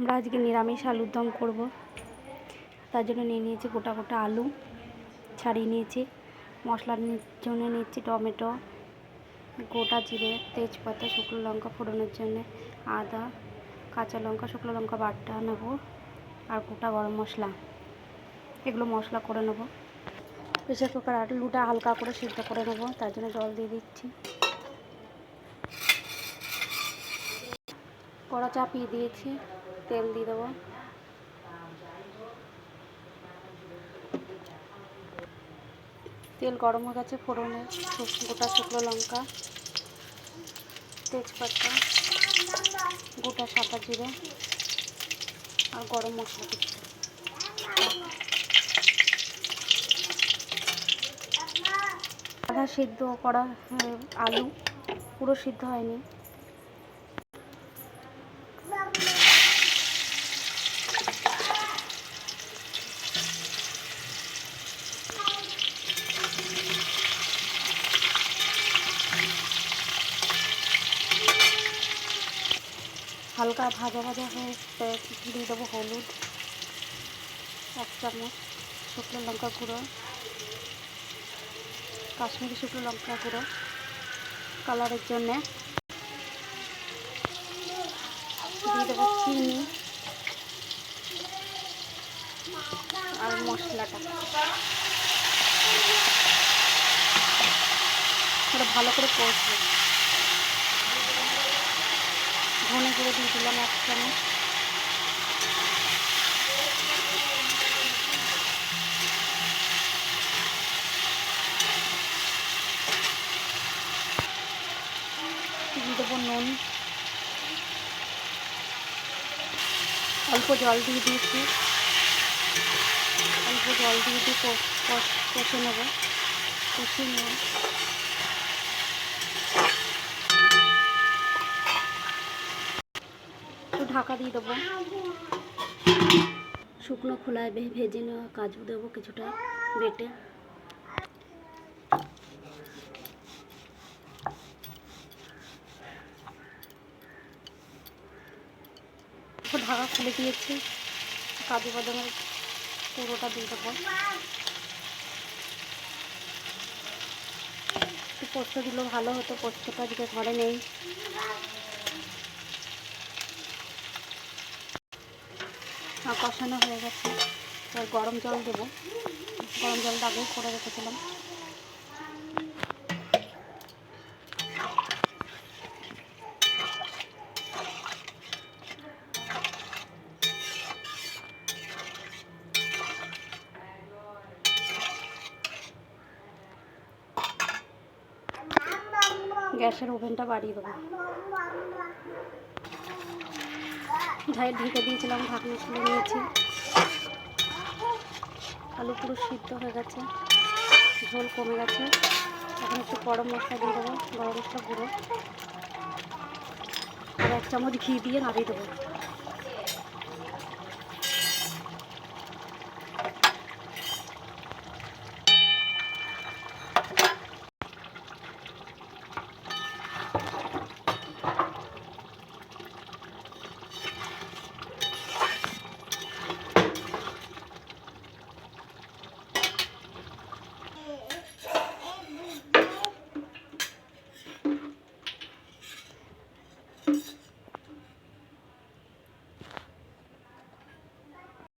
আমরা আজকে নিরামিষ আলুর দম করব। তার জন্য নিয়ে নিয়েছি গোটা গোটা আলু, ছাড়িয়ে নিয়েছি। মশলার জন্য নিচ্ছি টমেটো, গোটা জিরে, তেজপাতা, শুকনো লঙ্কা ফোড়নের জন্য, আদা, কাঁচা লঙ্কা, শুকনো লঙ্কা বাটা নেব, আর গোটা গরম মশলা। এগুলো মশলা করে নেব। প্রেসার কুকার আলুটা হালকা করে সিদ্ধ করে নেব, তার জন্য জল দিয়ে দিচ্ছি। কড়া চাপিয়ে দিয়েছি, তেল দিয়ে দেবো। তেল গরম হয়ে গেছে, ফোড়নে গোটা শুকনো লঙ্কা, তেজপাতা, গোটা সাদা জিরে আর গরম মশলা দিচ্ছি। আধা সিদ্ধ করা আলু, পুরো সিদ্ধ হয়নি। হালকা ভাজা ভাজা হয়ে দিয়ে দেবো হলুদ 1 চামচ, শুকনো লঙ্কা গুঁড়ো, কাশ্মীরি শুকনো লঙ্কা গুঁড়ো কালারের জন্যে, দিয়ে দেবো চিনি আর মশলাটা। ওটা ভালো করে কষবো। ধনে গুঁড়ো দিয়ে দিলাম 1 চামচ, দিয়ে দেবো নুন, অল্প জল দিয়ে দিয়েছি। অল্প জল দিয়ে কষে নেব, কষিয়ে নেব। একটু ঢাকা দিয়ে দেবো। শুকনো খোলায় ভেজে নেওয়া কাজু দেবো কিছুটা বেটে। ঢাকা খুলে দিয়েছি, কাজু বাদামের পুরোটা দিয়ে দেবো। একটু পোস্ত দিলেও ভালো হতো, পোস্তটা আজকে ঘরে নেই। কষানো হয়ে গেছে, এবার গরম জল দেবো। গরম জলটা আগেই করে রেখেছিলাম। গ্যাসের ওভেনটা বাড়িয়ে দেবো। ঢেকে দিয়েছিলাম, ঢাকনা খুলে নিয়েছি। আলু পুরো সিদ্ধ হয়ে গেছে, ঝোল কমে গেছে। এখন একটু গরম মশলা দিয়ে দেবো, গরম মশলা গুঁড়ো, আর 1 চামচ ঘি দিয়ে নাড়িয়ে দেবো।